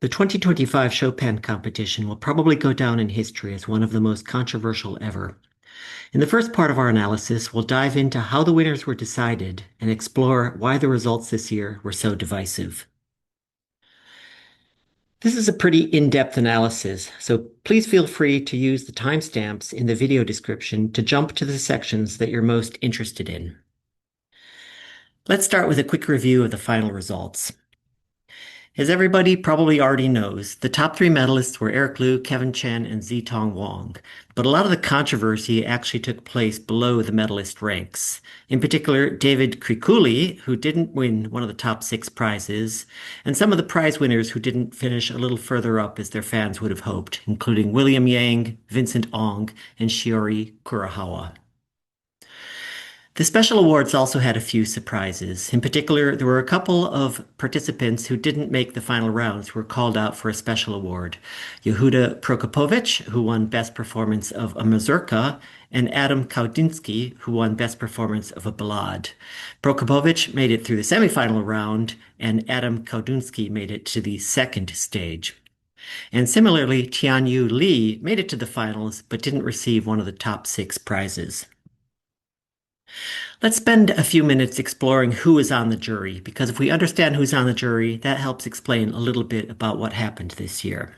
The 2025 Chopin competition will probably go down in history as one of the most controversial ever. In the first part of our analysis, we'll dive into how the winners were decided and explore why the results this year were so divisive. This is a pretty in-depth analysis, so please feel free to use the timestamps in the video description to jump to the sections that you're most interested in. Let's start with a quick review of the final results. As everybody probably already knows, the top three medalists were Eric Liu, Kevin Chen, and Zitong Wang. But a lot of the controversy actually took place below the medalist ranks. In particular, David Krikuli, who didn't win one of the top six prizes, and some of the prize winners who didn't finish a little further up as their fans would have hoped, including William Yang, Vincent Ong, and Shiori Kurohawa. The special awards also had a few surprises. In particular, there were a couple of participants who didn't make the final rounds who were called out for a special award. Yehuda Prokopovich, who won Best Performance of a Mazurka, and Adam Kaudinsky, who won Best Performance of a Ballade. Prokopovich made it through the semifinal round, and Adam Kaudinsky made it to the second stage. And similarly, Tianyu Li made it to the finals, but didn't receive one of the top six prizes. Let's spend a few minutes exploring who is on the jury, because if we understand who's on the jury, that helps explain a little bit about what happened this year.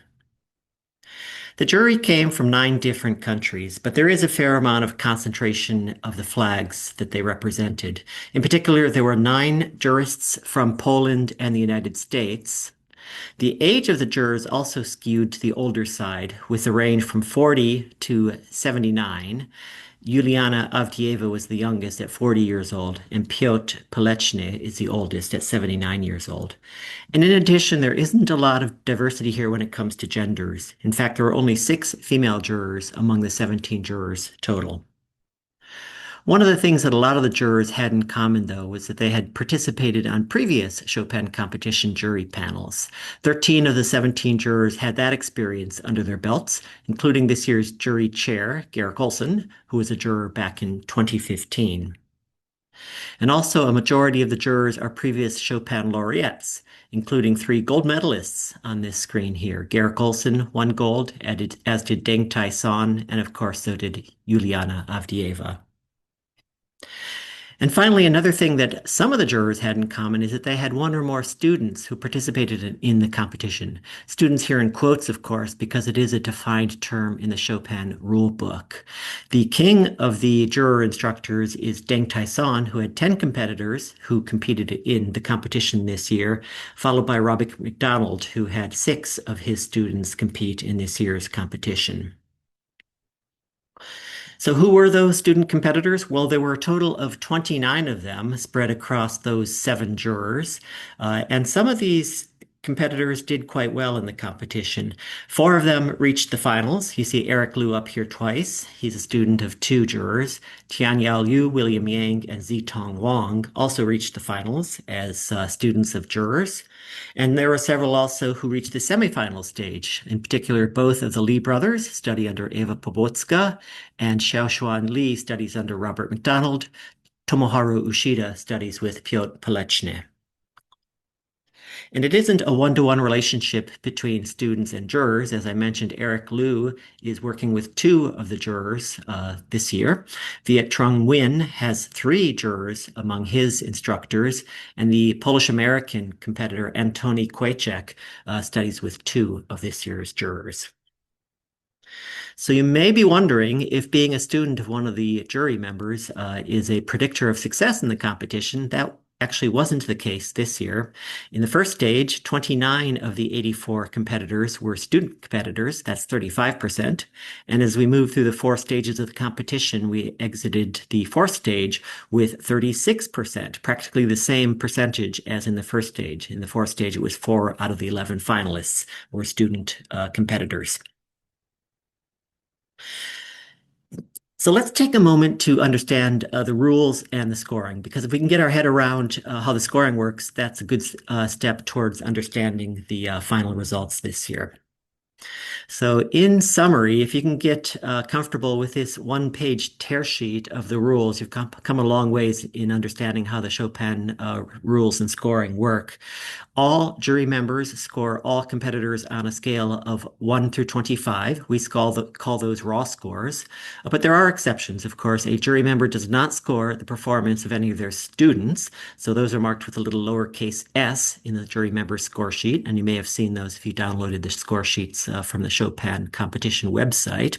The jury came from 9 different countries, but there is a fair amount of concentration of the flags that they represented. In particular, there were 9 jurists from Poland and the United States. The age of the jurors also skewed to the older side, with a range from 40 to 79. Yuliana Avdieva was the youngest at 40 years old, and Piotr Pelechny is the oldest at 79 years old. And in addition, there isn't a lot of diversity here when it comes to genders. In fact, there were only 6 female jurors among the 17 jurors total. One of the things that a lot of the jurors had in common, though, was that they had participated on previous Chopin competition jury panels. 13 of the 17 jurors had that experience under their belts, including this year's jury chair, Garrick Olson, who was a juror back in 2015. And also, a majority of the jurors are previous Chopin laureates, including 3 gold medalists on this screen here. Garrick Olson won gold, as did Deng Tai-son, and of course, so did Yuliana Avdieva. And finally, another thing that some of the jurors had in common is that they had 1 or more students who participated in the competition. Students here in quotes, of course, because it is a defined term in the Chopin rule book. The king of the juror instructors is Deng Tai-son, who had 10 competitors who competed in the competition this year, followed by Robert McDonald, who had 6 of his students compete in this year's competition. So who were those student competitors? Well, there were a total of 29 of them spread across those 7 jurors. And some of these competitors did quite well in the competition. 4 of them reached the finals. You see Eric Liu up here twice. He's a student of 2 jurors. Tianyao Liu, William Yang, and Zitong Wang also reached the finals as students of jurors. And there were several also who reached the semifinal stage. In particular, both of the Li brothers study under Eva Pobotska, and Xiaoshuan Li studies under Robert McDonald. Tomoharu Ushida studies with Piotr Pelechny. And it isn't a one-to-one relationship between students and jurors. As I mentioned, Eric Liu is working with 2 of the jurors this year. Viet Trung Nguyen has 3 jurors among his instructors, and the Polish-American competitor Antoni Kwieciek studies with 2 of this year's jurors. So you may be wondering if being a student of one of the jury members is a predictor of success in the competition. That actually wasn't the case this year. In the first stage, 29 of the 84 competitors were student competitors. That's 35%. And as we moved through the 4 stages of the competition, we exited the 4th stage with 36%, practically the same percentage as in the first stage. In the 4th stage, it was 4 out of the 11 finalists were student competitors. So let's take a moment to understand the rules and the scoring, because if we can get our head around how the scoring works, that's a good step towards understanding the final results this year. So, in summary, if you can get comfortable with this one-page tear sheet of the rules, you've come a long ways in understanding how the Chopin rules and scoring work. All jury members score all competitors on a scale of 1 through 25. We call those raw scores. But there are exceptions, of course. A jury member does not score the performance of any of their students. So those are marked with a little lowercase s in the jury member score sheet. And you may have seen those if you downloaded the score sheets from the Chopin Competition website.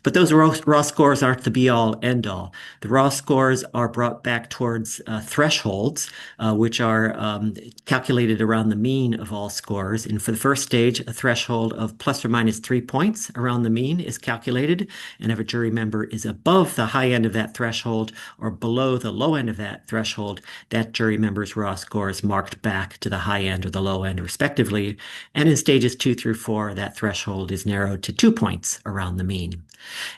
But those raw scores aren't the be all end all. The raw scores are brought back towards thresholds, which are calculated around the mean of all scores. And for the first stage, a threshold of plus or minus 3 points around the mean is calculated. And if a jury member is above the high end of that threshold or below the low end of that threshold, that jury member's raw score is marked back to the high end or the low end, respectively. And in stages 2 through 4, that threshold is narrowed to 2 points around the mean.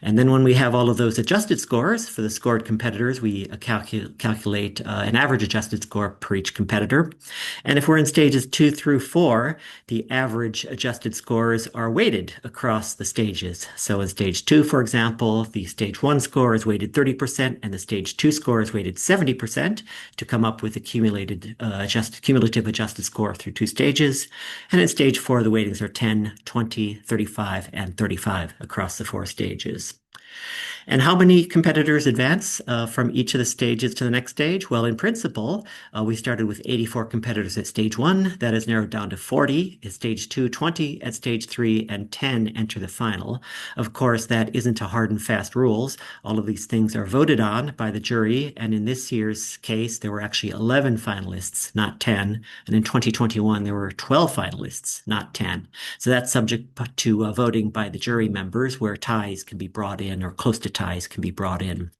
And then when we have all of those adjusted scores for the scored competitors, we calculate an average adjusted score per each competitor. And if we're in stages 2 through 4, the average adjusted scores are weighted across the stages. So in stage 2, for example, the stage 1 score is weighted 30% and the stage 2 score is weighted 70% to come up with a cumulative adjusted score through 2 stages. And in stage 4, the weightings are 10, 20, 35, and 35 across the 4 stages. And how many competitors advance from each of the stages to the next stage? Well, in principle, we started with 84 competitors at stage 1. That is narrowed down to 40 at stage 2, 20 at stage 3, and 10 enter the final. Of course, that isn't a hard and fast rules. All of these things are voted on by the jury. And in this year's case, there were actually 11 finalists, not 10. And in 2021, there were 12 finalists, not 10. So that's subject to voting by the jury members, where ties can be brought in or close to ties can be brought in.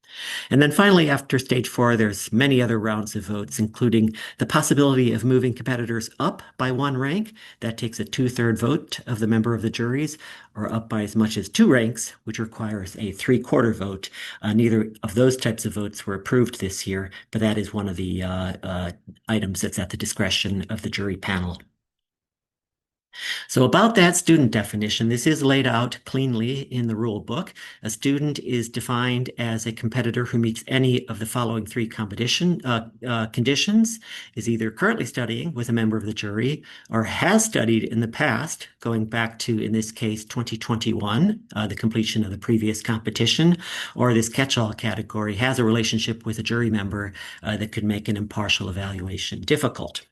And then finally, after stage 4, there's many other rounds of votes, including the possibility of moving competitors up by 1 rank. That takes a 2/3 vote of the member of the juries, or up by as much as 2 ranks, which requires a 3/4 vote. Neither of those types of votes were approved this year, but that is one of the items that's at the discretion of the jury panel. So about that student definition, this is laid out cleanly in the rule book. A student is defined as a competitor who meets any of the following 3 competition conditions, is either currently studying with a member of the jury or has studied in the past, going back to, in this case, 2021, the completion of the previous competition, or this catch-all category has a relationship with a jury member that could make an impartial evaluation difficult.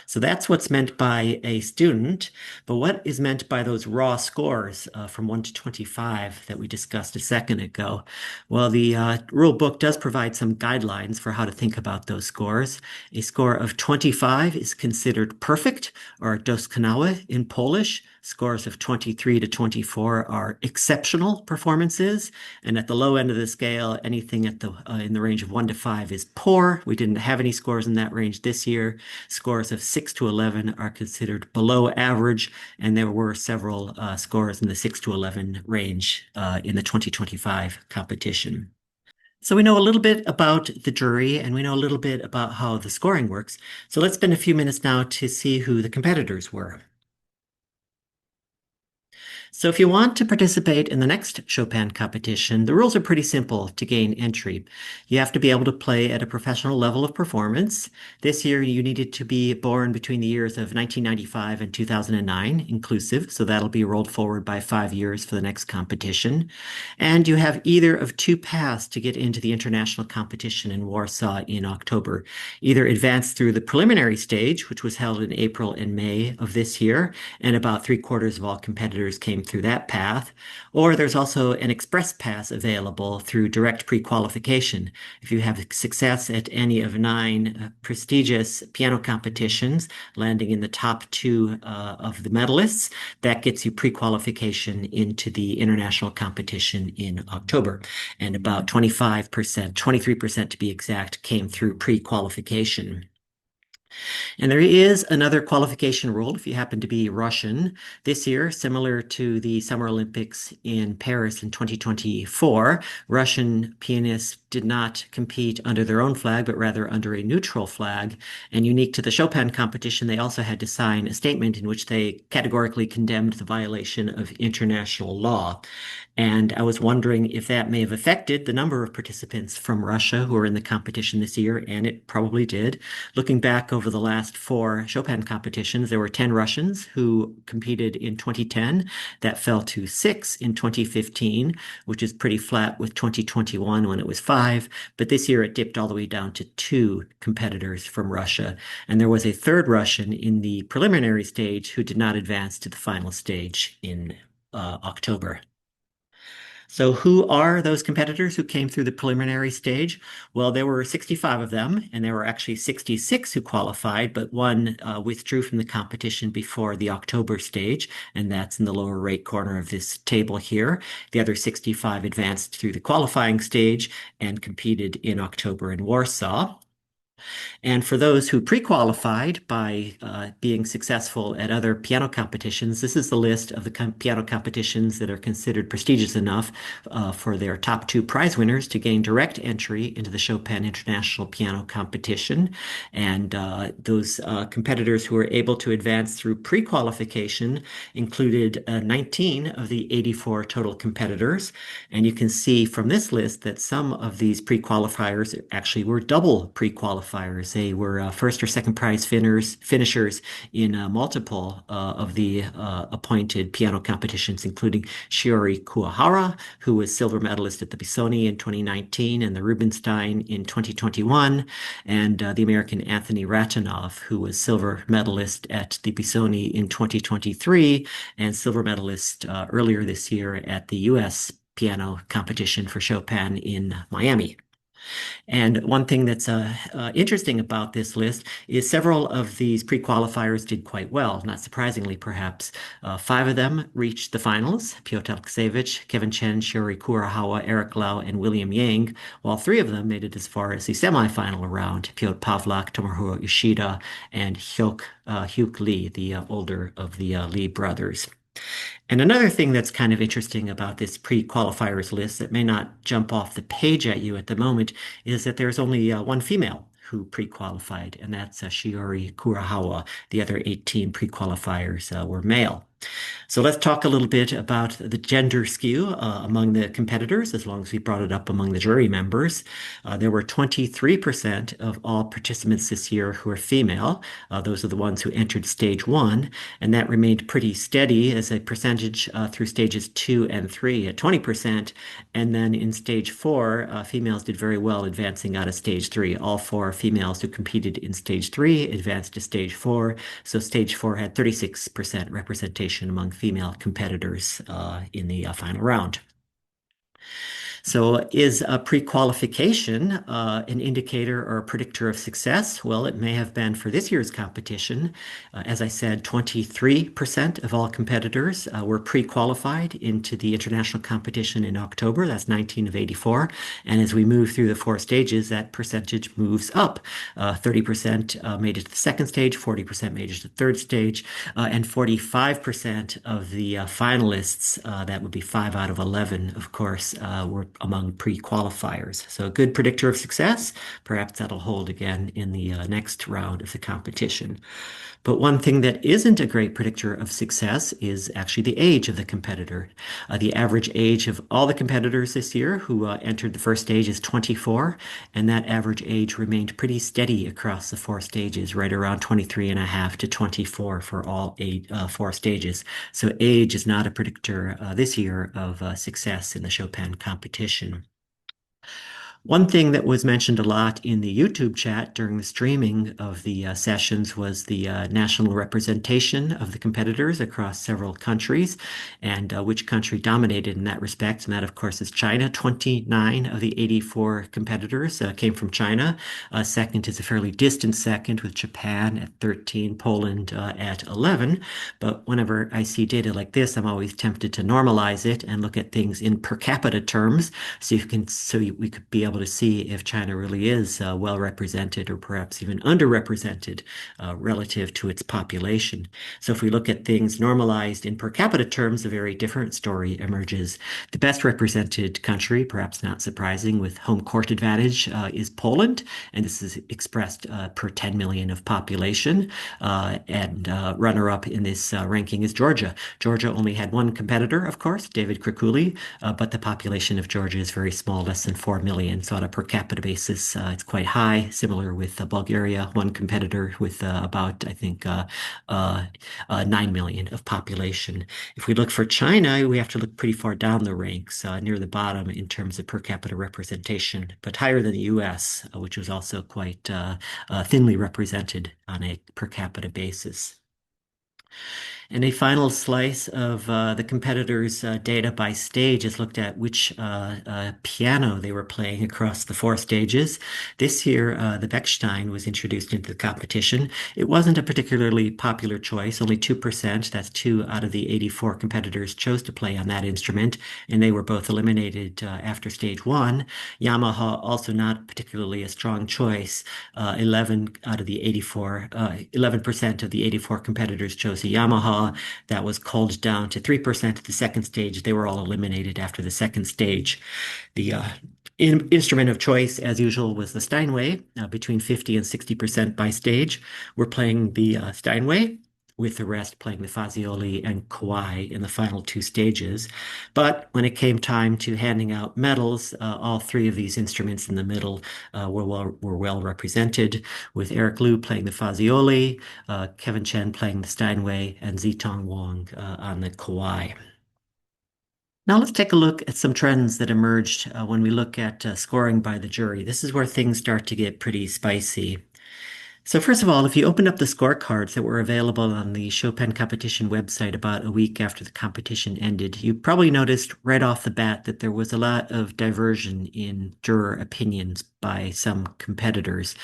So that's what's meant by a student. But what is meant by those raw scores from 1 to 25 that we discussed a second ago? Well, the rule book does provide some guidelines for how to think about those scores. A score of 25 is considered perfect, or doskonałe in Polish. Scores of 23 to 24 are exceptional performances. And at the low end of the scale, anything in the range of 1 to 5 is poor. We didn't have any scores in that range this year. Scores of 6 to 11 are considered below average, and there were several scores in the 6 to 11 range in the 2025 competition. So we know a little bit about the jury, and we know a little bit about how the scoring works. So let's spend a few minutes now to see who the competitors were. So if you want to participate in the next Chopin competition, the rules are pretty simple to gain entry. You have to be able to play at a professional level of performance. This year, you needed to be born between the years of 1995 and 2009, inclusive, so that'll be rolled forward by 5 years for the next competition. And you have either of 2 paths to get into the international competition in Warsaw in October. Either advance through the preliminary stage, which was held in April and May of this year, and about 3/4 of all competitors came through that path, or there's also an express pass available through direct pre-qualification. If you have success at any of 9 prestigious piano competitions, landing in the top 2 of the medalists, that gets you pre-qualification into the international competition in October. And about 25%, 23% to be exact, came through pre-qualification. And there is another qualification rule if you happen to be Russian. This year, similar to the Summer Olympics in Paris in 2024, Russian pianists did not compete under their own flag, but rather under a neutral flag. And unique to the Chopin competition, they also had to sign a statement in which they categorically condemned the violation of international law. And I was wondering if that may have affected the number of participants from Russia who were in the competition this year, and it probably did. Looking back over the last four Chopin competitions, there were 10 Russians who competed in 2010. That fell to six in 2015, which is pretty flat with 2021 when it was five. But this year it dipped all the way down to two competitors from Russia. And there was a third Russian in the preliminary stage who did not advance to the final stage in October. So who are those competitors who came through the preliminary stage? Well, there were 65 of them, and there were actually 66 who qualified, but one withdrew from the competition before the October stage, and that's in the lower right corner of this table here. The other 65 advanced through the qualifying stage and competed in October in Warsaw. And for those who pre-qualified by being successful at other piano competitions, this is the list of the piano competitions that are considered prestigious enough for their top two prize winners to gain direct entry into the Chopin International Piano Competition. And those competitors who were able to advance through pre-qualification included 19 of the 84 total competitors. And you can see from this list that some of these pre-qualifiers actually were double pre-qualifiers. They were first or second prize finishers in multiple of the appointed piano competitions, including Shiori Kuwahara, who was silver medalist at the Bisoni in 2019 and the Rubinstein in 2021, and the American Anthony Ratanov, who was silver medalist at the Bisoni in 2023 and silver medalist earlier this year at the U.S. piano competition for Chopin in Miami. And one thing that's interesting about this list is several of these pre-qualifiers did quite well, not surprisingly, perhaps. Five of them reached the finals: Piotr Alekseyevich, Kevin Chen, Shiori Kurohawa, Eric Lau, and William Yang, while three of them made it as far as the semifinal round: Piotr Pavlak, Tomohiro Yoshida, and Hyuk Lee, the older of the Lee brothers. And another thing that's kind of interesting about this pre-qualifiers list that may not jump off the page at you at the moment is that there's only one female who pre-qualified, and that's Shiori Kurohawa. The other 18 pre-qualifiers were male. So let's talk a little bit about the gender skew among the competitors, as long as we brought it up among the jury members. There were 23% of all participants this year who are female. Those are the ones who entered stage one, and that remained pretty steady as a percentage through stages two and three at 20%. And then in stage four, females did very well advancing out of stage three. All four females who competed in stage three advanced to stage four. So stage four had 36% representation among female competitors in the final round. So is a pre-qualification an indicator or a predictor of success? Well, it may have been for this year's competition. As I said, 23% of all competitors were pre-qualified into the international competition in October. That's 19 of 84. And as we move through the four stages, that percentage moves up. 30% made it to the second stage, 40% made it to the third stage, and 45% of the finalists, that would be 5 out of 11, of course, were among pre-qualifiers. So a good predictor of success. Perhaps that'll hold again in the next round of the competition. But one thing that isn't a great predictor of success is actually the age of the competitor. The average age of all the competitors this year who entered the first stage is 24, and that average age remained pretty steady across the four stages, right around 23 and a half to 24 for all four stages. So age is not a predictor this year of success in the Chopin competition. One thing that was mentioned a lot in the YouTube chat during the streaming of the sessions was the national representation of the competitors across several countries and which country dominated in that respect. And that, of course, is China. 29 of the 84 competitors came from China. Second is a fairly distant second with Japan at 13, Poland at 11. But whenever I see data like this, I'm always tempted to normalize it and look at things in per capita terms so we could be able able to see if China really is well represented or perhaps even underrepresented relative to its population. So if we look at things normalized in per capita terms, a very different story emerges. The best represented country, perhaps not surprising, with home court advantage is Poland, and this is expressed per 10 million of population. And runner-up in this ranking is Georgia. Georgia only had one competitor, of course, David Krakuli, but the population of Georgia is very small, less than 4 million. So on a per capita basis, it's quite high, similar with Bulgaria, one competitor with about, I think, 9 million of population. If we look for China, we have to look pretty far down the ranks, near the bottom in terms of per capita representation, but higher than the US, which was also quite thinly represented on a per capita basis. And a final slice of the competitors' data by stage is looked at which piano they were playing across the four stages. This year, the Bechstein was introduced into the competition. It wasn't a particularly popular choice. Only 2%, that's two out of the 84 competitors, chose to play on that instrument, and they were both eliminated after stage one. Yamaha, also not particularly a strong choice. 11 out of the 84, 11% of the 84 competitors chose a Yamaha. That was culled down to 3% at the second stage. They were all eliminated after the second stage. The instrument of choice, as usual, was the Steinway, between 50 and 60% by stage. We're playing the Steinway, with the rest playing the Fazioli and Kawai in the final two stages. But when it came time to handing out medals, all three of these instruments in the middle were well represented, with Eric Liu playing the Fazioli, Kevin Chen playing the Steinway, and Zitong Wang on the Kawai. Now let's take a look at some trends that emerged when we look at scoring by the jury. This is where things start to get pretty spicy. So first of all, if you opened up the scorecards that were available on the Chopin Competition website about a week after the competition ended, you probably noticed right off the bat that there was a lot of diversion in juror opinions by some competitors.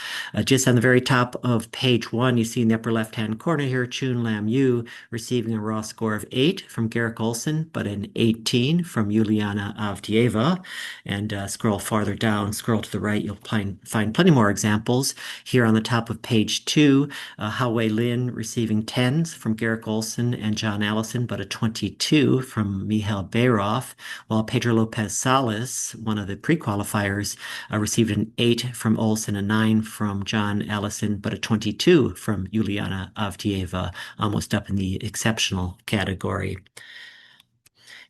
Just on the very top of page one, you see in the upper left-hand corner here, Chun Lam Yu receiving a raw score of 8 from Garrick Olson, but an 18 from Juliana Avdieva. And scroll farther down, scroll to the right, you'll find plenty more examples. Here on the top of page two, Hao Wei Lin receiving 10s from Garrick Olson and John Allison, but a 22 from Mihail Bayroff, while Pedro Lopez Salas, one of the pre-qualifiers, received an 8 from Olson, a 9 from John Allison, but a 22 from Juliana Avdieva, almost up in the exceptional category.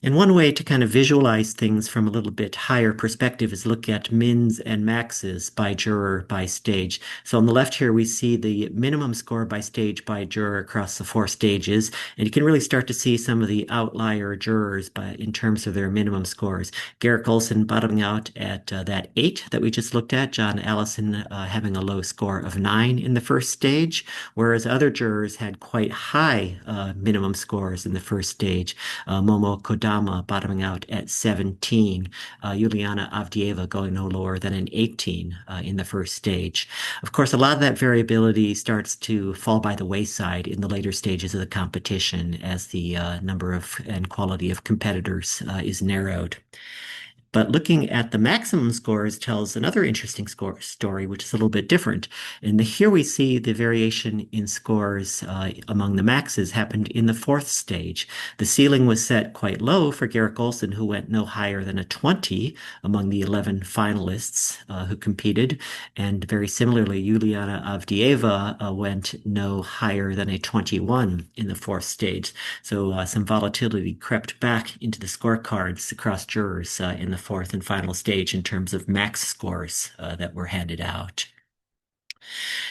And one way to kind of visualize things from a little bit higher perspective is look at mins and maxes by juror by stage. So on the left here, we see the minimum score by stage by juror across the four stages. And you can really start to see some of the outlier jurors in terms of their minimum scores. Garrick Olson bottoming out at that 8 that we just looked at. John Allison having a low score of 9 in the first stage, whereas other jurors had quite high minimum scores in the first stage. Momo Kodama bottoming out at 17, Juliana Avdieva going no lower than an 18 in the first stage. Of course, a lot of that variability starts to fall by the wayside in the later stages of the competition as the number of and quality of competitors is narrowed. But looking at the maximum scores tells another interesting story, which is a little bit different. And here we see the variation in scores among the maxes happened in the fourth stage. The ceiling was set quite low for Garrick Olson, who went no higher than a 20 among the 11 finalists who competed. And very similarly, Juliana Avdieva went no higher than a 21 in the fourth stage. So some volatility crept back into the scorecards across jurors in the fourth and final stage in terms of max scores that were handed out.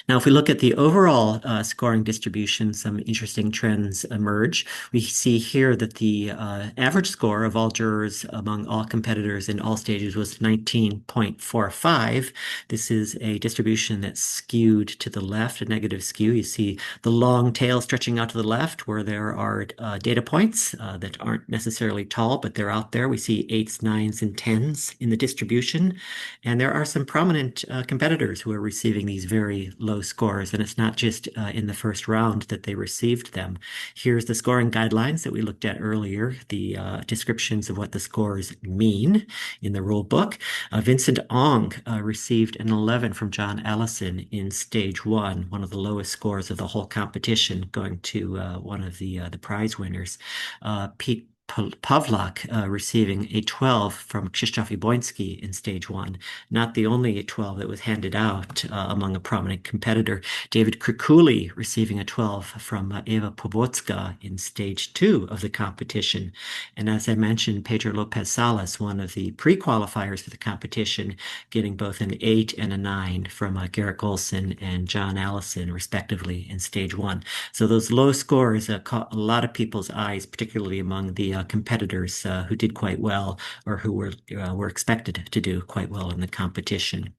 Now, if we look at the overall scoring distribution, some interesting trends emerge. We see here that the average score of all jurors among all competitors in all stages was 19.45. This is a distribution that's skewed to the left, a negative skew. You see the long tail stretching out to the left where there are data points that aren't necessarily tall, but they're out there. We see 8s, 9s, and 10s in the distribution. And there are some prominent competitors who are receiving these very very low scores, and it's not just in the first round that they received them. Here's the scoring guidelines that we looked at earlier, the descriptions of what the scores mean in the rule book. Vincent Ong received an 11 from John Allison in stage one of the lowest scores of the whole competition, going to one of the prize winners. Pete Pavlak receiving a 12 from Krzysztof Jaboński in stage one, not the only 12 that was handed out among a prominent competitor. David Krakuli receiving a 12 from Eva Pobocka in stage two of the competition. And as I mentioned, Pedro Lopez Salas, one of the pre-qualifiers for the competition, getting both an 8 and a 9 from Garrick Olson and John Allison, respectively, in stage one. So those low scores caught a lot of people's eyes, particularly among the competitors who did quite well or who were expected to do quite well in the competition.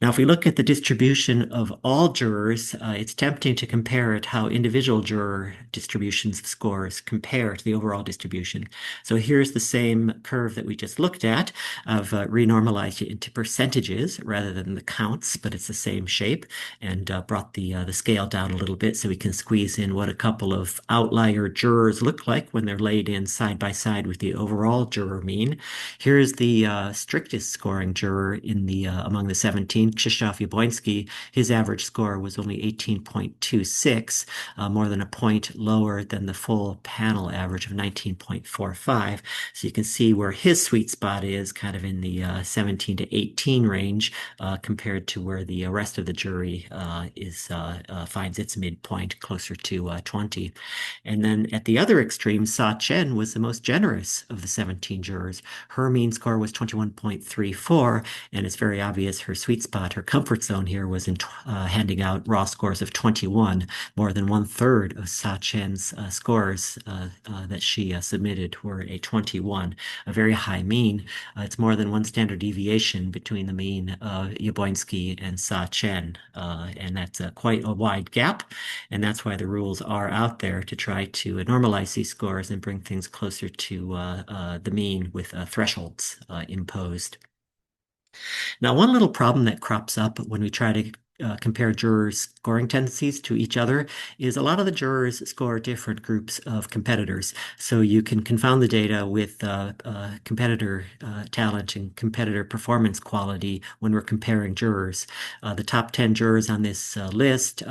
Now, if we look at the distribution of all jurors, it's tempting to compare it how individual juror distributions of scores compare to the overall distribution. So here's the same curve that we just looked at. I've renormalized it into percentages rather than the counts, but it's the same shape, and brought the scale down a little bit so we can squeeze in what a couple of outlier jurors look like when they're laid in side by side with the overall juror mean. Here's the strictest scoring juror in the among the 17, Krzysztof Jaboński. His average score was only 18.26, more than a point lower than the full panel average of 19.45. So you can see where his sweet spot is, kind of in the 17 to 18 range, compared to where the rest of the jury finds its midpoint closer to 20. And then at the other extreme, Sa Chen was the most generous of the 17 jurors. Her mean score was 21.34, and it's very obvious her sweet spot, her comfort zone here was in handing out raw scores of 21. More than 1/3 of Sa Chen's scores that she submitted were a 21, a very high mean. It's more than one standard deviation between the mean of Jaboński and Sa Chen, and that's quite a wide gap, and that's why the rules are out there to try to normalize these scores and bring things closer to the mean with thresholds imposed. Now, one little problem that crops up when we try to compare jurors' scoring tendencies to each other is a lot of the jurors score different groups of competitors. So you can confound the data with competitor talent and competitor performance quality when we're comparing jurors. The top 10 jurors on this list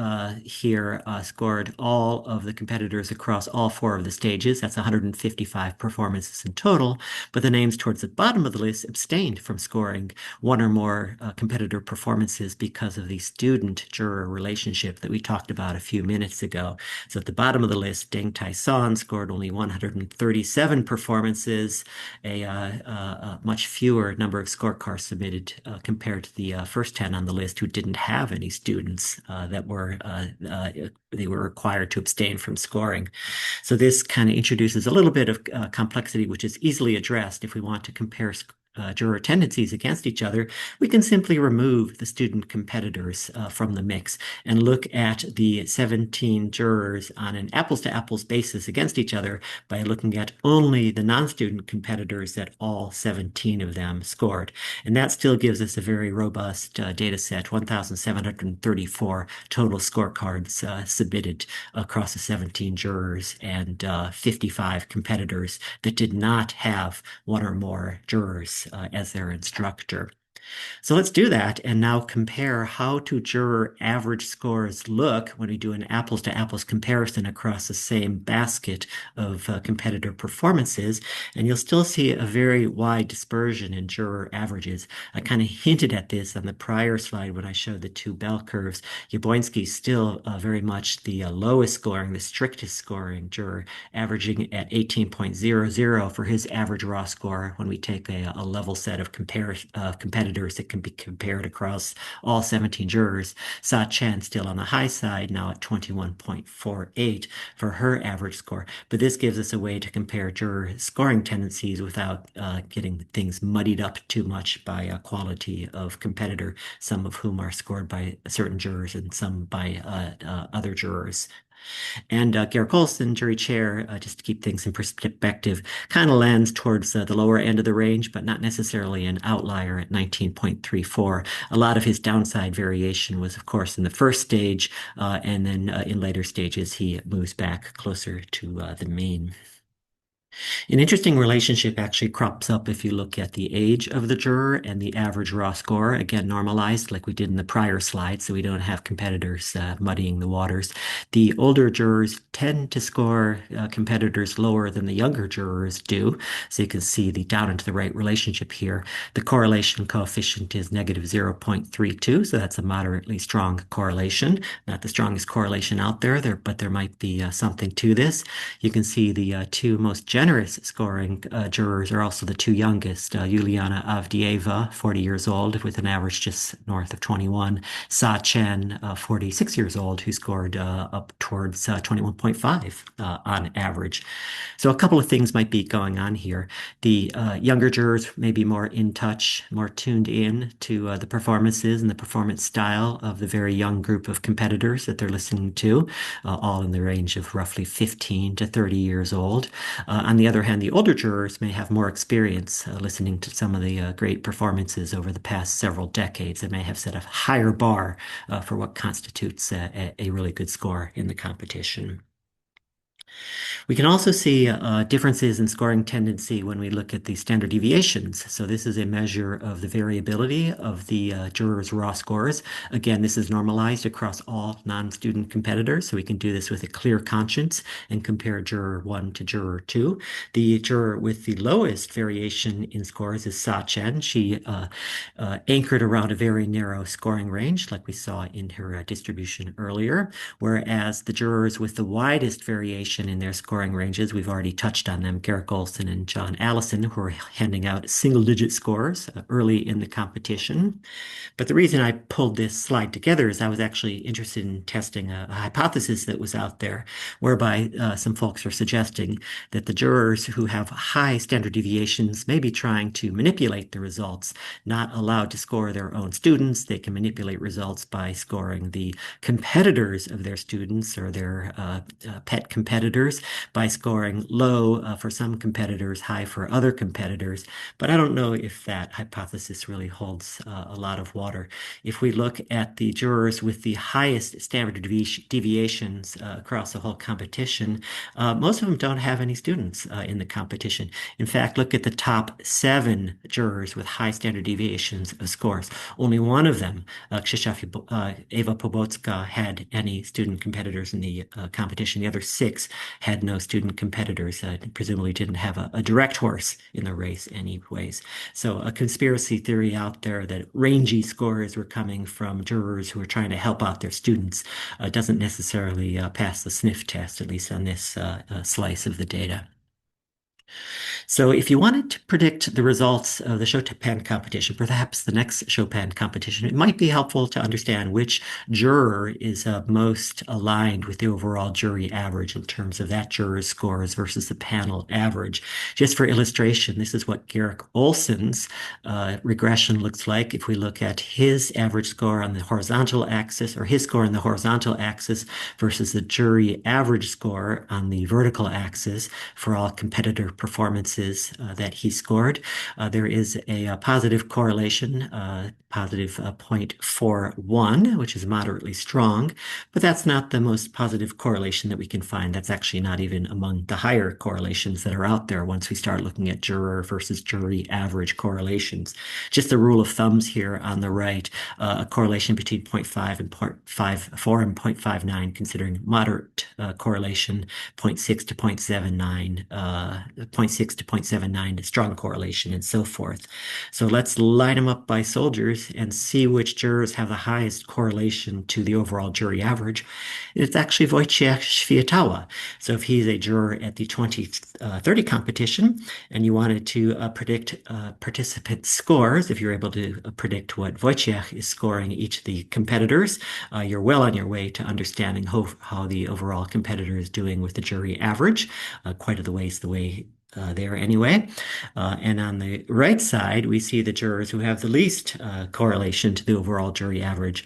here scored all of the competitors across all four of the stages. That's 155 performances in total. But the names towards the bottom of the list abstained from scoring one or more competitor performances because of the student-juror relationship that we talked about a few minutes ago. So at the bottom of the list, Deng Tai-son scored only 137 performances, a much fewer number of scorecards submitted compared to the first 10 on the list who didn't have any students that were they were required to abstain from scoring. So this kind of introduces a little bit of complexity, which is easily addressed if we want to compare juror tendencies against each other. We can simply remove the student competitors from the mix and look at the 17 jurors on an apples-to-apples basis against each other by looking at only the non-student competitors that all 17 of them scored. And that still gives us a very robust data set, 1,734 total scorecards submitted across the 17 jurors and 55 competitors that did not have one or more jurors as their instructor. So let's do that and now compare how do juror average scores look when we do an apples to apples comparison across the same basket of competitor performances. And you'll still see a very wide dispersion in juror averages. I kind of hinted at this on the prior slide when I showed the two bell curves. Jaboński still very much the lowest scoring, the strictest scoring juror, averaging at 18.00 for his average raw score when we take a level set of competitors that can be compared across all 17 jurors. Sa Chen still on the high side, now at 21.48 for her average score. But this gives us a way to compare juror scoring tendencies without getting things muddied up too much by quality of competitor, some of whom are scored by certain jurors and some by other jurors. And Garrick Olson, jury chair, just to keep things in perspective, kind of lands towards the lower end of the range, but not necessarily an outlier at 19.34. A lot of his downside variation was, of course, in the first stage, and then in later stages, he moves back closer to the mean. An interesting relationship actually crops up if you look at the age of the juror and the average raw score, again, normalized like we did in the prior slide, so we don't have competitors muddying the waters. The older jurors tend to score competitors lower than the younger jurors do. So you can see the down and to the right relationship here. The correlation coefficient is negative 0.32, so that's a moderately strong correlation. Not the strongest correlation out there, but there might be something to this. You can see the two most generous scoring jurors are also the two youngest. Yuliana Avdieva, 40 years old, with an average just north of 21. Sa Chen, 46 years old, who scored up towards 21.5 on average. So a couple of things might be going on here. The younger jurors may be more in touch, more tuned in to the performances and the performance style of the very young group of competitors that they're listening to, all in the range of roughly 15 to 30 years old. On the other hand, the older jurors may have more experience listening to some of the great performances over the past several decades and may have set a higher bar for what constitutes a really good score in the competition. We can also see differences in scoring tendency when we look at the standard deviations. So this is a measure of the variability of the jurors' raw scores. Again, this is normalized across all non-student competitors, so we can do this with a clear conscience and compare juror 1 to juror 2. The juror with the lowest variation in scores is Sa Chen. She anchored around a very narrow scoring range, like we saw in her distribution earlier, whereas the jurors with the widest variation in their scoring ranges, we've already touched on them, Garrick Olson and John Allison, who are handing out single-digit scores early in the competition. But the reason I pulled this slide together is I was actually interested in testing a hypothesis that was out there, whereby some folks are suggesting that the jurors who have high standard deviations may be trying to manipulate the results, not allowed to score their own students. They can manipulate results by scoring the competitors of their students or their pet competitors, by scoring low for some competitors, high for other competitors. But I don't know if that hypothesis really holds a lot of water. If we look at the jurors with the highest standard deviations across the whole competition, most of them don't have any students in the competition. In fact, look at the top 7 jurors with high standard deviations of scores. Only one of them, Krzysztof Eva Pobocka, had any student competitors in the competition. The other 6 had no student competitors, presumably didn't have a direct horse in the race anyways. So a conspiracy theory out there that rangy scores were coming from jurors who were trying to help out their students doesn't necessarily pass the sniff test, at least on this slice of the data. So if you wanted to predict the results of the Chopin competition, perhaps the next Chopin competition, it might be helpful to understand which juror is most aligned with the overall jury average in terms of that juror's scores versus the panel average. Just for illustration, this is what Garrick Olson's regression looks like. If we look at his average score on the horizontal axis, or his score on the horizontal axis versus the jury average score on the vertical axis for all competitor performances that he scored. There is a positive correlation, positive 0.41, which is moderately strong, but that's not the most positive correlation that we can find. That's actually not even among the higher correlations that are out there once we start looking at juror versus jury average correlations. Just a rule of thumbs here on the right, a correlation between 0.5 and 0.54 and 0.59, considering moderate correlation, 0.6 to 0.79, 0.6 to 0.79, strong correlation, and so forth. So let's line them up by soldiers and see which jurors have the highest correlation to the overall jury average. It's actually Wojciech Światawa. So if he's a juror at the 2030 competition and you wanted to predict participant scores, if you're able to predict what Wojciech is scoring each of the competitors, you're well on your way to understanding how the overall competitor is doing with the jury average. Quite of the ways there anyway. And on the right side, we see the jurors who have the least correlation to the overall jury average.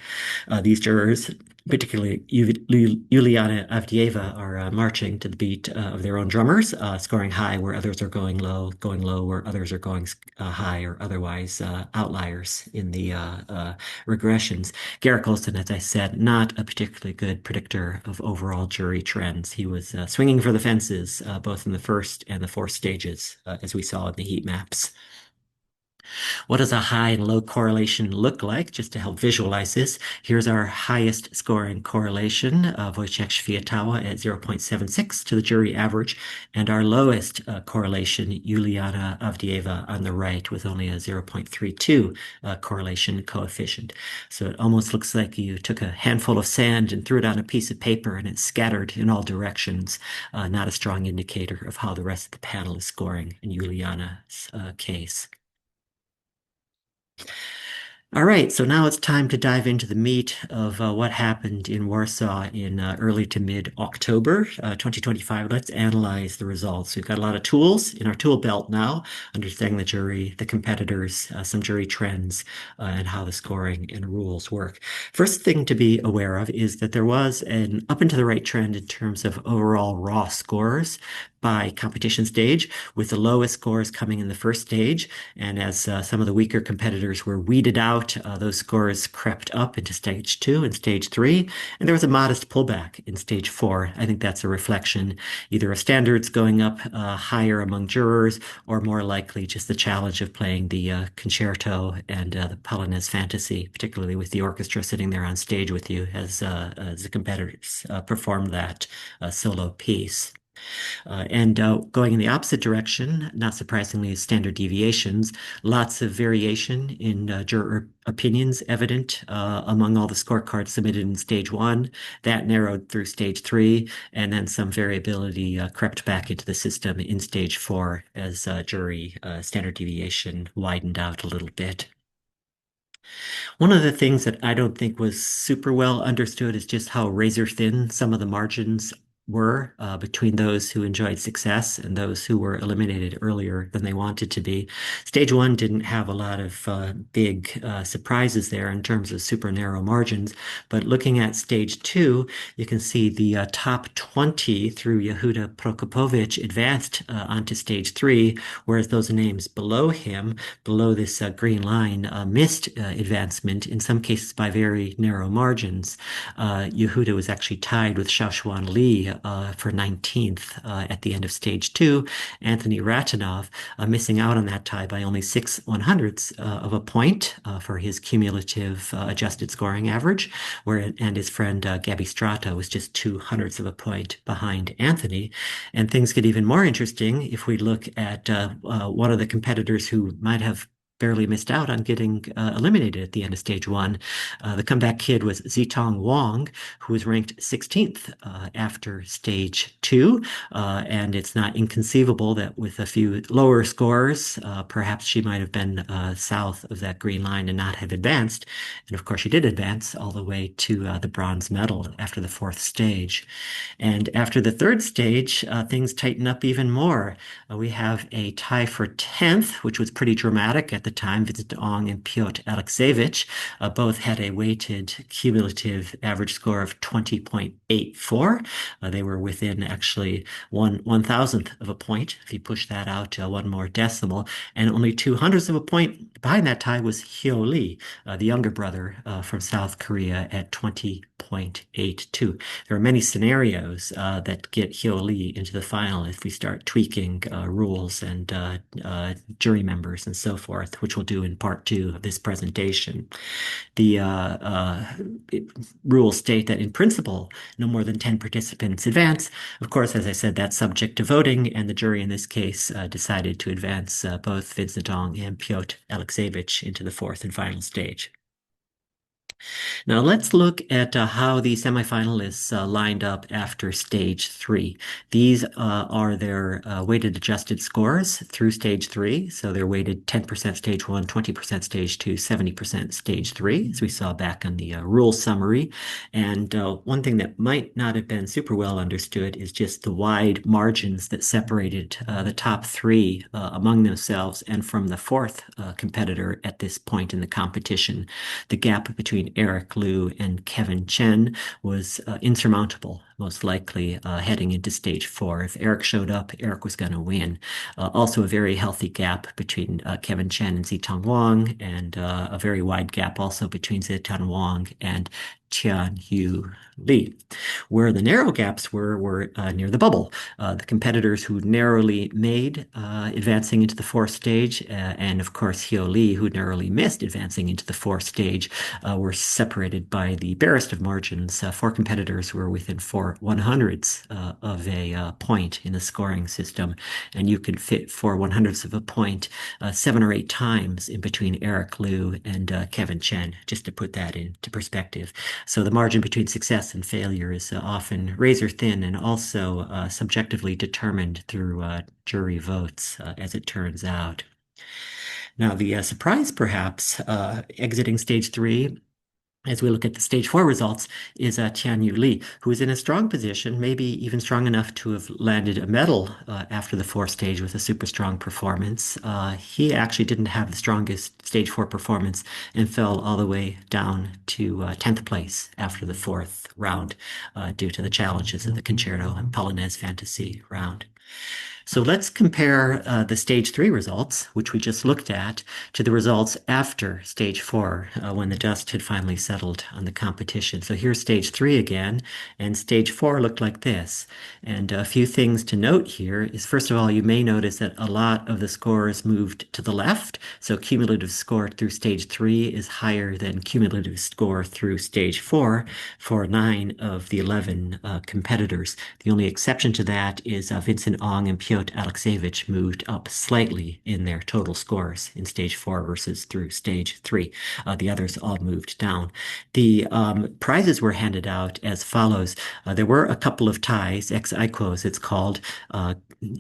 These jurors particularly Yuliana Avdieva, are marching to the beat of their own drummers, scoring high where others are going low where others are going high, or otherwise outliers in the regressions. Garrick Olson, as I said, not a particularly good predictor of overall jury trends. He was swinging for the fences both in the first and the fourth stages, as we saw in the heat maps. What does a high and low correlation look like? Just to help visualize this, here's our highest scoring correlation, Wojciech Światała at 0.76 to the jury average, and our lowest correlation, Juliana Avdieva on the right, with only a 0.32 correlation coefficient. So it almost looks like you took a handful of sand and threw it on a piece of paper and it scattered in all directions. Not a strong indicator of how the rest of the panel is scoring in Juliana's case. All right, so now it's time to dive into the meat of what happened in Warsaw in early to mid-October 2025. Let's analyze the results. We've got a lot of tools in our tool belt now, understanding the jury, the competitors, some jury trends, and how the scoring and rules work. First thing to be aware of is that there was an up and to the right trend in terms of overall raw scores by competition stage, with the lowest scores coming in the first stage. And as some of the weaker competitors were weeded out, those scores crept up into stage two and stage three. And there was a modest pullback in stage four. I think that's a reflection either of standards going up higher among jurors, or more likely just the challenge of playing the concerto and the Polonaise fantasy, particularly with the orchestra sitting there on stage with you as the competitors perform that solo piece. And going in the opposite direction, not surprisingly, standard deviations. Lots of variation in juror opinions evident among all the scorecards submitted in stage one. That narrowed through stage three, and then some variability crept back into the system in stage four as jury standard deviation widened out a little bit. One of the things that I don't think was super well understood is just how razor thin some of the margins were between those who enjoyed success and those who were eliminated earlier than they wanted to be. Stage one didn't have a lot of big surprises there in terms of super narrow margins, but looking at stage two, you can see the top 20 through Yehuda Prokopovich advanced onto stage three, whereas those names below him, below this green line, missed advancement, in some cases by very narrow margins. Yehuda was actually tied with Xiaoshuan Li for 19th at the end of stage two. Anthony Ratanov missing out on that tie by only 6/100ths of a point for his cumulative adjusted scoring average, and his friend Gabby Strata was just 2/100ths of a point behind Anthony. And things get even more interesting if we look at one of the competitors who might have barely missed out on getting eliminated at the end of stage one. The comeback kid was Zitong Wang, who was ranked 16th after stage two. And it's not inconceivable that with a few lower scores, perhaps she might have been south of that green line and not have advanced. And of course, she did advance all the way to the bronze medal after the fourth stage. And after the third stage, things tighten up even more. We have a tie for 10th, which was pretty dramatic at the time. Vincent Ong and Piotr Alexievich both had a weighted cumulative average score of 20.84. They were within actually 1/1000th of a point, if you push that out one more decimal, and only 2/100ths of a point behind that tie was Hyo Lee, the younger brother from South Korea, at 20.82. There are many scenarios that get Hyo Lee into the final if we start tweaking rules and jury members and so forth, which we'll do in part two of this presentation. The rules state that in principle, no more than 10 participants advance. Of course, as I said, that's subject to voting, and the jury in this case decided to advance both Vincent Ong and Piotr Alexievich into the fourth and final stage. Now let's look at how the semifinalists lined up after stage three. These are their weighted adjusted scores through stage three. So they're weighted 10% stage one, 20% stage two, 70% stage three, as we saw back on the rule summary. And one thing that might not have been super well understood is just the wide margins that separated the top three among themselves and from the fourth competitor at this point in the competition. The gap between Eric Liu and Kevin Chen was insurmountable, most likely heading into stage four. If Eric showed up, Eric was going to win. Also, a very healthy gap between Kevin Chen and Zitong Wang, and a very wide gap also between Zitong Wang and Tianyu Li. Where the narrow gaps were near the bubble. The competitors who narrowly made advancing into the fourth stage, and of course Hyo Lee, who narrowly missed advancing into the fourth stage, were separated by the barest of margins. Four competitors were within 4/100ths of a point in the scoring system, and you could fit 4/100ths of a point 7 or 8 times in between Eric Liu and Kevin Chen, just to put that into perspective. So the margin between success and failure is often razor thin and also subjectively determined through jury votes, as it turns out. Now, the surprise, perhaps, exiting stage three, as we look at the stage four results, is Tianyu Li, who is in a strong position, maybe even strong enough to have landed a medal after the fourth stage with a super strong performance. He actually didn't have the strongest stage four performance and fell all the way down to 10th place after the fourth round due to the challenges of the Concerto and Polonaise Fantasy round. So let's compare the stage three results, which we just looked at, to the results after stage four, when the dust had finally settled on the competition. So here's stage three again, and stage four looked like this. And a few things to note here is, first of all, you may notice that a lot of the scores moved to the left. So cumulative score through stage three is higher than cumulative score through stage four for 9 of the 11 competitors. The only exception to that is Vincent Ong and Piotr Alexievich moved up slightly in their total scores in stage four versus through stage three. The others all moved down. The prizes were handed out as follows. There were a couple of ties, ex aequos it's called.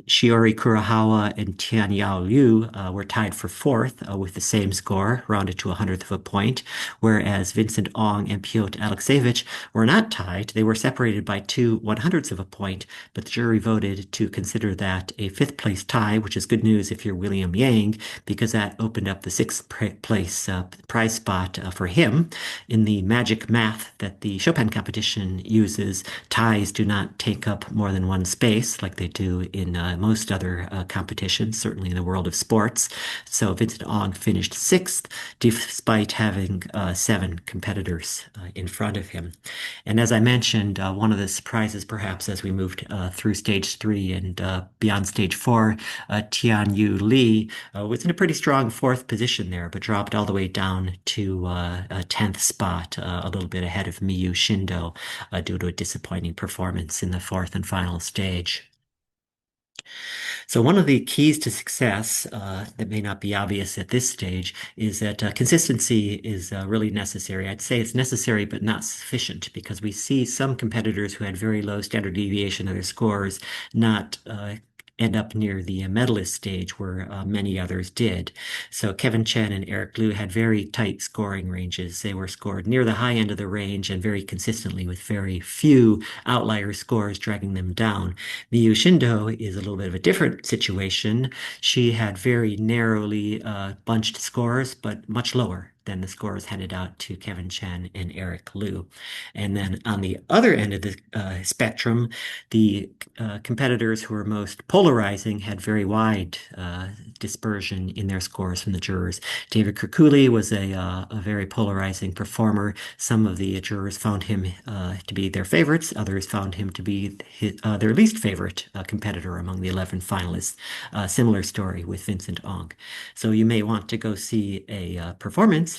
Shiori Kurohawa and Tian Yao Liu were tied for fourth with the same score, rounded to 100th of a point, whereas Vincent Ong and Piotr Alexievich were not tied. They were separated by 2/100ths of a point, but the jury voted to consider that a fifth place tie, which is good news if you're William Yang, because that opened up the sixth place prize spot for him. In the magic math that the Chopin competition uses, ties do not take up more than one space like they do in most other competitions, certainly in the world of sports. So Vincent Ong finished sixth despite having 7 competitors in front of him. And as I mentioned, one of the surprises perhaps as we moved through stage three and beyond stage four, Tianyu Li was in a pretty strong fourth position there, but dropped all the way down to a 10th spot, a little bit ahead of Miyu Shindo due to a disappointing performance in the fourth and final stage. So one of the keys to success that may not be obvious at this stage is that consistency is really necessary. I'd say it's necessary but not sufficient, because we see some competitors who had very low standard deviation of their scores not end up near the medalist stage where many others did. So Kevin Chen and Eric Liu had very tight scoring ranges. They were scored near the high end of the range and very consistently, with very few outlier scores dragging them down. Miyu Shindo is a little bit of a different situation. She had very narrowly bunched scores, but much lower than the scores handed out to Kevin Chen and Eric Liu. And then on the other end of the spectrum, the competitors who were most polarizing had very wide dispersion in their scores from the jurors. David Kirkuli was a very polarizing performer. Some of the jurors found him to be their favorites. Others found him to be their least favorite competitor among the 11 finalists. Similar story with Vincent Ong. So you may want to go see a performance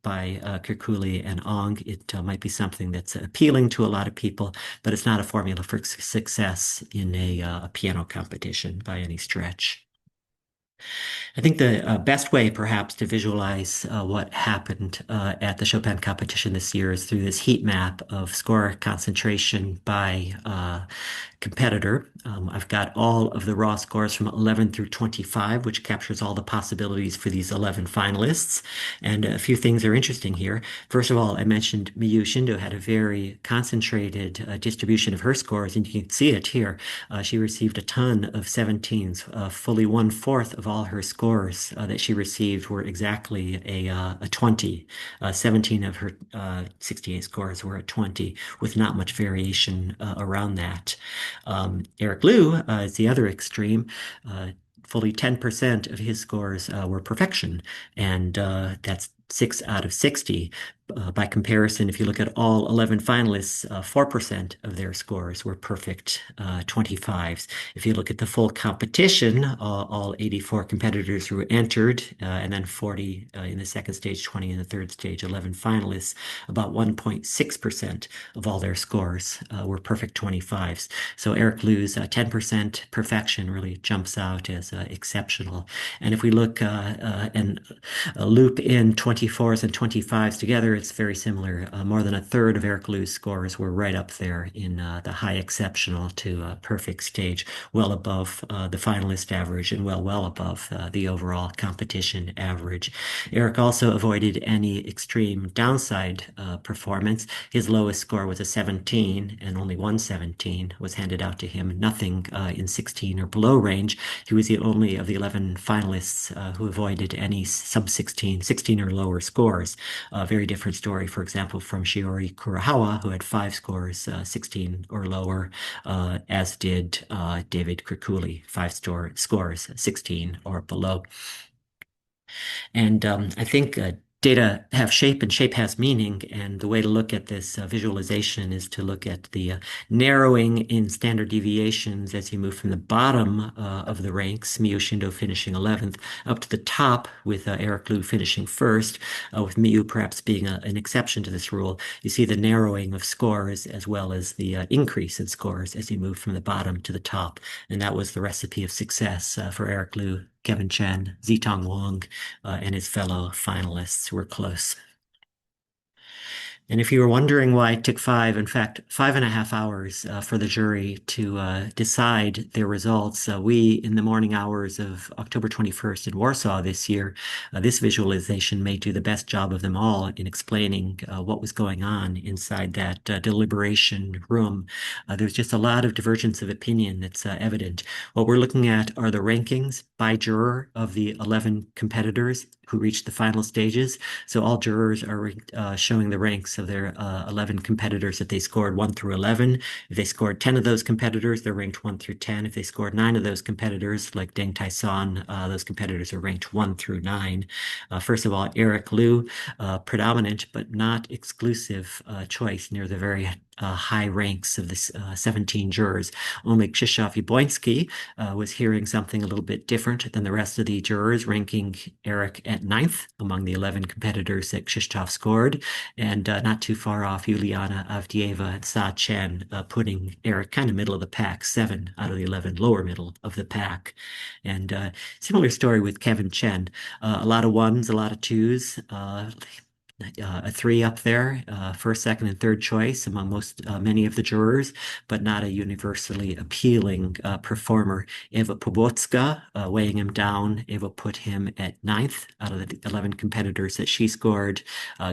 by Kirkuli and Ong. It might be something that's appealing to a lot of people, but it's not a formula for success in a piano competition by any stretch. I think the best way, perhaps, to visualize what happened at the Chopin competition this year is through this heat map of score concentration by competitor. I've got all of the raw scores from 11 through 25, which captures all the possibilities for these 11 finalists. And a few things are interesting here. First of all, I mentioned Miyu Shindo had a very concentrated distribution of her scores, and you can see it here. She received a ton of 17s, fully 1/4 of all her scores that she received were exactly a 20. 17 of her 68 scores were a 20, with not much variation around that. Eric Liu is the other extreme. Fully 10% of his scores were perfection, and that's 6 out of 60. By comparison, if you look at all 11 finalists, 4% of their scores were perfect 25s. If you look at the full competition, all 84 competitors who entered, and then 40 in the second stage, 20 in the third stage, 11 finalists, about 1.6% of all their scores were perfect 25s. So Eric Liu's 10% perfection really jumps out as exceptional. And if we look and loop in 24s and 25s together, it's very similar. More than a third of Eric Liu's scores were right up there in the high exceptional to perfect stage, well above the finalist average and well above the overall competition average. Eric also avoided any extreme downside performance. His lowest score was a 17, and only one 17 was handed out to him. Nothing in 16 or below range. He was the only of the 11 finalists who avoided any sub 16, 16 or lower scores. A very different story, for example, from Shiori Kurohawa, who had five scores, 16 or lower, as did David Krakuli, scores, 16 or below. And I think data have shape and shape has meaning. And the way to look at this visualization is to look at the narrowing in standard deviations as you move from the bottom of the ranks, Miyu Shindo finishing 11th, up to the top with Eric Liu finishing first, with Miyu perhaps being an exception to this rule. You see the narrowing of scores as well as the increase in scores as you move from the bottom to the top. And that was the recipe of success for Eric Liu, Kevin Chen, Zitong Wang, and his fellow finalists were close. And if you were wondering why it took in fact, 5.5 hours for the jury to decide their results, we, in the morning hours of October 21st in Warsaw this year, this visualization may do the best job of them all in explaining what was going on inside that deliberation room. There's just a lot of divergence of opinion that's evident. What we're looking at are the rankings by juror of the 11 competitors who reached the final stages. So all jurors are showing the ranks of their 11 competitors that they scored 1 through 11. If they scored 10 of those competitors, they're ranked 1 through 10. If they scored 9 of those competitors, like Deng Taisan, those competitors are ranked 1 through 9. First of all, Eric Liu, predominant but not exclusive choice near the very high ranks of the 17 jurors. Only Krzysztof Jablonski was hearing something a little bit different than the rest of the jurors, ranking Eric at 9th among the 11 competitors that Krzysztof scored, and not too far off Juliana Avdieva and Sa Chen, putting Eric kind of middle of the pack, 7 out of the 11 lower middle of the pack. And similar story with Kevin Chen. A lot of ones, a lot of twos. A 3 up there, first, second, and third choice among many of the jurors, but not a universally appealing performer. Eva Pobotska, weighing him down. Eva put him at 9th out of the 11 competitors that she scored.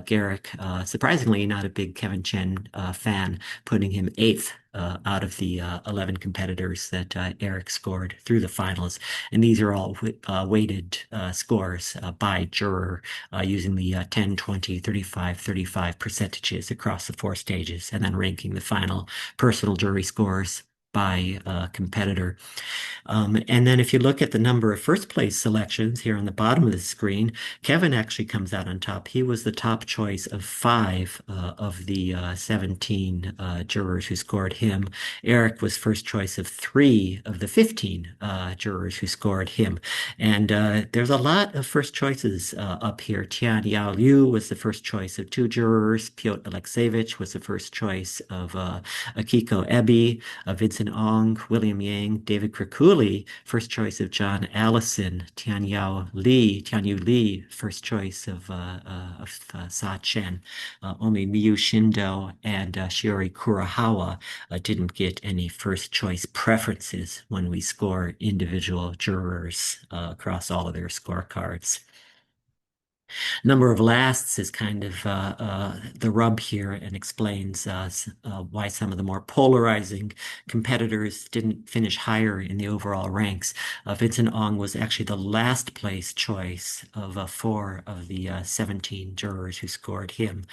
Garrick, surprisingly not a big Kevin Chen fan, putting him 8th out of the 11 competitors that Eric scored through the finals. And these are all weighted scores by juror using the 10, 20, 35, 35 percentages across the 4 stages, and then ranking the final personal jury scores by competitor. And then if you look at the number of first place selections here on the bottom of the screen, Kevin actually comes out on top. He was the top choice of 5 of the 17 jurors who scored him. Eric was first choice of 3 of the 15 jurors who scored him. And there's a lot of first choices up here. Tian Yao Liu was the first choice of 2 jurors. Piotr Alexievich was the first choice of Akiko Ebi, Vincent Ong, William Yang, David Krakuli, first choice of John Allison, Tianyu Li, first choice of Sa Chen. Only Miyu Shindo and Shiori Kurohawa didn't get any first choice preferences when we score individual jurors across all of their scorecards. Number of lasts is kind of the rub here and explains why some of the more polarizing competitors didn't finish higher in the overall ranks. Vincent Ong was actually the last place choice of four of the 17 jurors who scored him.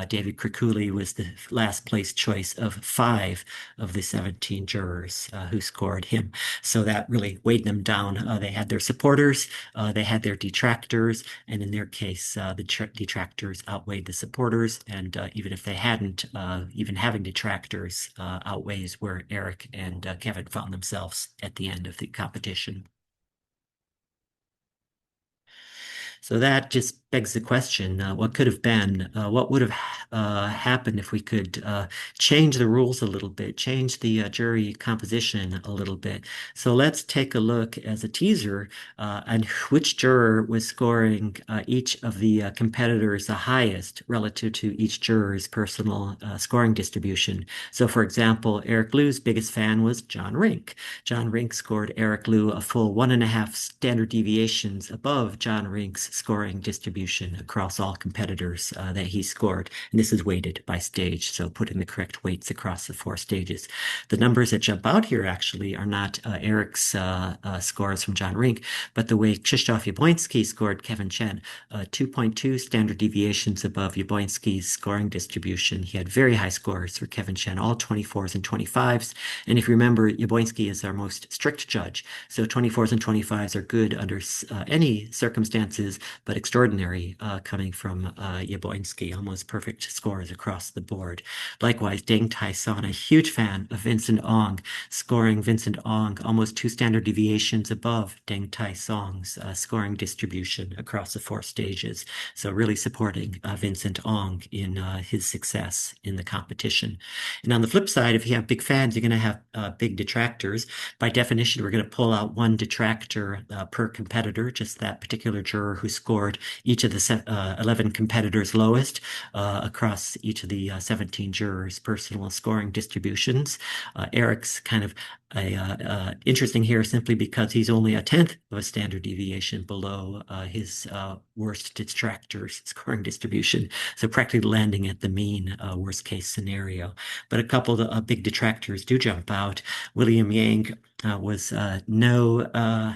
David Krakuli was the last place choice of five of the 17 jurors who scored him. So that really weighed them down. They had their supporters, they had their detractors, and in their case, the detractors outweighed the supporters. And even if they hadn't, even having detractors outweighs where Eric and Kevin found themselves at the end of the competition. So that just begs the question, what could have been? What would have happened if we could change the rules a little bit, change the jury composition a little bit? So let's take a look as a teaser on which juror was scoring each of the competitors the highest relative to each juror's personal scoring distribution. So for example, Eric Liu's biggest fan was John Rink. John Rink scored Eric Liu a full 1.5 standard deviations above John Rink's scoring distribution across all competitors that he scored. And this is weighted by stage, so putting the correct weights across the four stages. The numbers that jump out here actually are not Eric's scores from John Rink, but the way Krzysztof Jabłoński scored Kevin Chen, 2.2 standard deviations above Jabłoński's scoring distribution. He had very high scores for Kevin Chen, all 24s and 25s. And if you remember, Jabłoński is our most strict judge. So 24s and 25s are good under any circumstances, but extraordinary coming from Jabłoński, almost perfect scores across the board. Likewise, Deng Tai-son, a huge fan of Vincent Ong, scoring Vincent Ong almost 2 standard deviations above Deng Tai-song's scoring distribution across the 4 stages. So really supporting Vincent Ong in his success in the competition. And on the flip side, if you have big fans, you're going to have big detractors. By definition, we're going to pull out one detractor per competitor, just that particular juror who scored each of the 11 competitors lowest across each of the 17 jurors' personal scoring distributions. Eric's kind of interesting here simply because he's only a 10th of a standard deviation below his worst detractor's scoring distribution. So practically landing at the mean worst case scenario. But a couple of big detractors do jump out. William Yang was no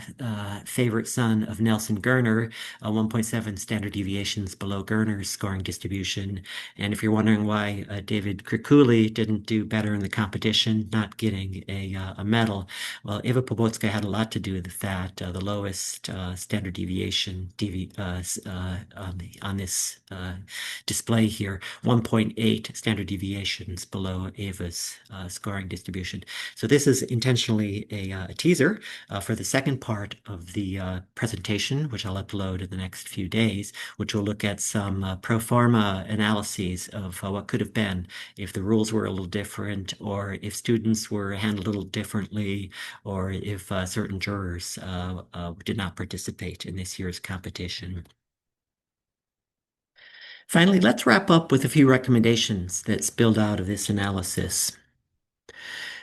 favorite son of Nelson Gerner, 1.7 standard deviations below Gerner's scoring distribution. And if you're wondering why David Krakuli didn't do better in the competition, not getting a medal, well, Eva Pobotska had a lot to do with that. The lowest standard deviation on this display here, 1.8 standard deviations below Eva's scoring distribution. So this is intentionally a teaser for the second part of the presentation, which I'll upload in the next few days, which will look at some pro forma analyses of what could have been if the rules were a little different, or if students were handled a little differently, or if certain jurors did not participate in this year's competition. Finally, let's wrap up with a few recommendations that spilled out of this analysis.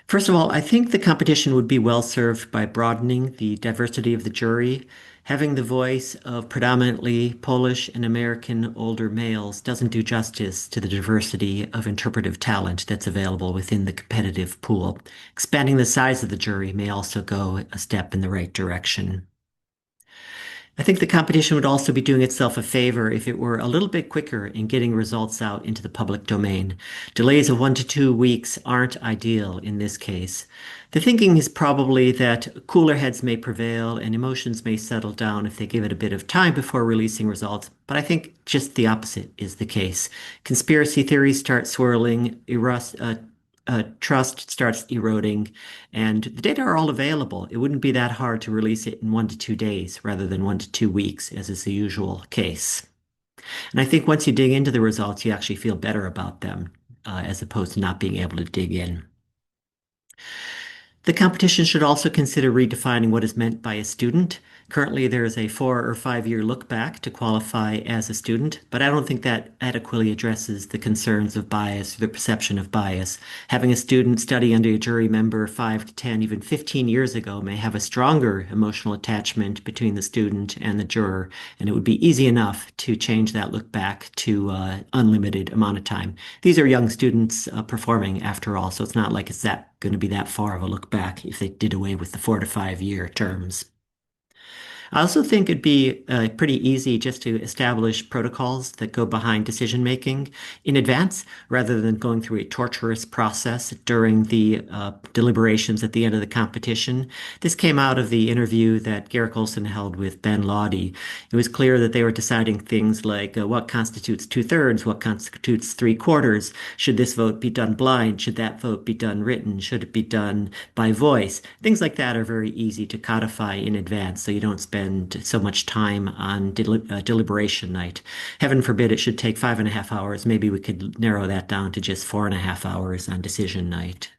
First of all, I think the competition would be well served by broadening the diversity of the jury. Having the voice of predominantly Polish and American older males doesn't do justice to the diversity of interpretive talent that's available within the competitive pool. Expanding the size of the jury may also go a step in the right direction. I think the competition would also be doing itself a favor if it were a little bit quicker in getting results out into the public domain. Delays of 1 to 2 weeks aren't ideal in this case. The thinking is probably that cooler heads may prevail and emotions may settle down if they give it a bit of time before releasing results, but I think just the opposite is the case. Conspiracy theories start swirling, trust starts eroding, and the data are all available. It wouldn't be that hard to release it in 1 to 2 days rather than 1 to 2 weeks, as is the usual case. And I think once you dig into the results, you actually feel better about them, as opposed to not being able to dig in. The competition should also consider redefining what is meant by a student. Currently, there is a 4 or 5 year look back to qualify as a student, but I don't think that adequately addresses the concerns of bias or the perception of bias. Having a student study under a jury member 5 to 10, even 15 years ago may have a stronger emotional attachment between the student and the juror, and it would be easy enough to change that look back to unlimited amount of time. These are young students performing after all, so it's not like it's that going to be that far of a look back if they did away with the 4 to 5 year terms. I also think it'd be pretty easy just to establish protocols that go behind decision making in advance rather than going through a torturous process during the deliberations at the end of the competition. This came out of the interview that Garrick Olson held with Ben Lawdy. It was clear that they were deciding things like what constitutes two-thirds, what constitutes three-quarters. Should this vote be done blind? Should that vote be done written? Should it be done by voice? Things like that are very easy to codify in advance so you don't spend so much time on deliberation night. Heaven forbid it should take 5.5 hours. Maybe we could narrow that down to just 4.5 hours on decision night.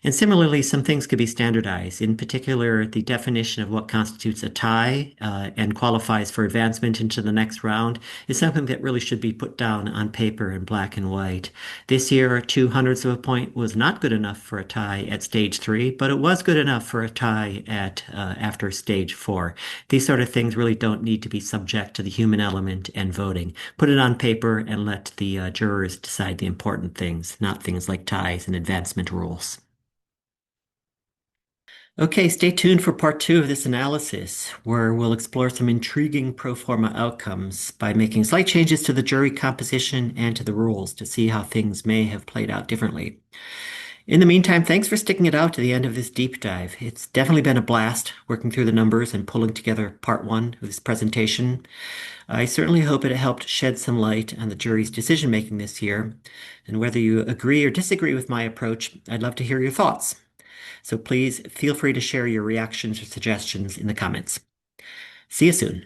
And similarly, some things could be standardized. In particular, the definition of what constitutes a tie and qualifies for advancement into the next round is something that really should be put down on paper in black and white. This year, 0.02 of a point was not good enough for a tie at stage 3, but it was good enough for a tie at after stage 4. These sort of things really don't need to be subject to the human element and voting. Put it on paper and let the jurors decide the important things, not things like ties and advancement rules. Okay, stay tuned for part 2 of this analysis, where we'll explore some intriguing pro forma outcomes by making slight changes to the jury composition and to the rules to see how things may have played out differently. In the meantime, thanks for sticking it out to the end of this deep dive. It's definitely been a blast working through the numbers and pulling together part 1 of this presentation. I certainly hope it helped shed some light on the jury's decision making this year. And whether you agree or disagree with my approach, I'd love to hear your thoughts. So please feel free to share your reactions or suggestions in the comments. See you soon.